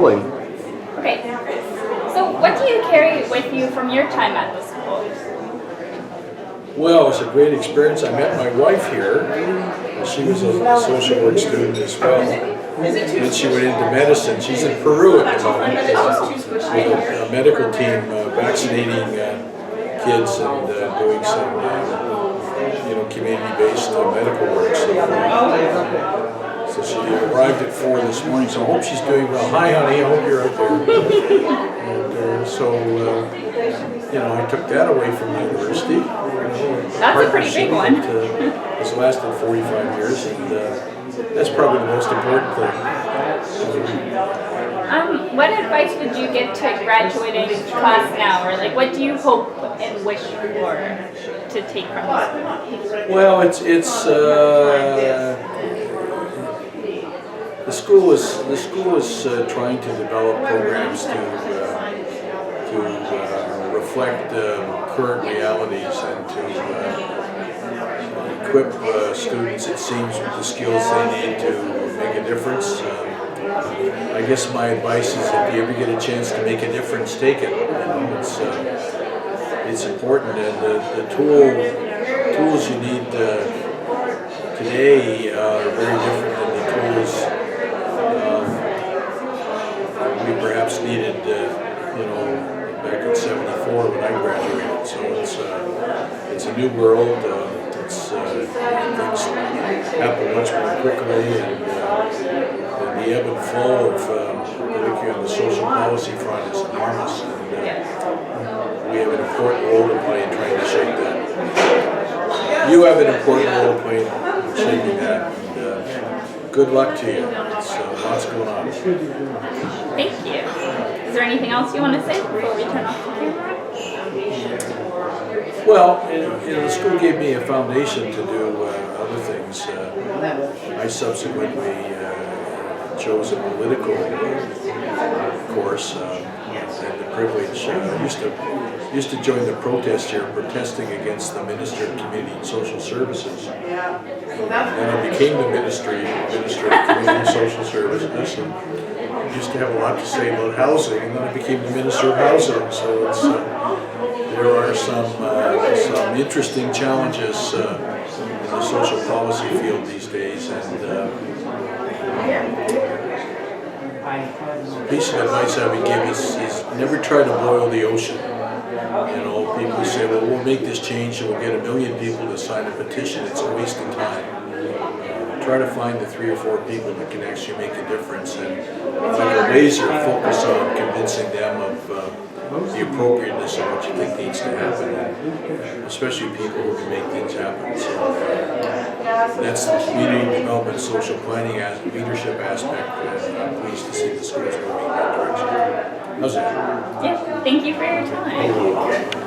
Okay, so what do you carry with you from your time at the school? Well, it was a great experience. I met my wife here. She was a social work student as well. Then she went into medicine. She's in Peru at the moment with a medical team vaccinating kids and doing some community-based medical work. So she arrived at 4 this morning, so I hope she's doing well. Hi, honey, I hope you're out there. And I took that away from the university. That's a pretty big one. It's lasted 45 years, and that's probably the most important thing. What advice would you give to a graduating class now, or what do you hope and wish for to take from this? Well, the school is trying to develop programs to reflect current realities and to equip students, it seems, with the skills they need to make a difference. I guess my advice is, if you ever get a chance to make a difference, take it. It's important, and the tools you need today are very different than the tools we perhaps needed, back in '74 when I graduated. So it's a new world. Things happen much more quickly, and the ebb and flow of particularly on the social policy front is enormous. And we have an important role to play in trying to shape that. You have an important role to play in shaping that. And, good luck to you. It's lots going on. Thank you. Is there anything else you want to say before we turn off the camera? Well, the school gave me a foundation to do other things. I subsequently chose a political course. And the privilege. I used to join the protest here, protesting against the Minister of Community and Social Services. And then I became the Minister of Community and Social Services, and used to have a lot to say about housing. And then I became the Minister of Housing. So there are some interesting challenges in the social policy field these days, and. The piece of advice I would give is never try to boil the ocean. People say, well, we'll make this change and we'll get 1 million people to sign a petition. It's a waste of time. Try to find the 3 or 4 people that can actually make a difference, and like a laser, focus on convincing them of the appropriateness of what you think needs to happen, and especially people who can make things happen. So that's the community development, social planning, leadership aspect, and I'm pleased to see the schools moving in that direction. How's that? Yeah, thank you for your time.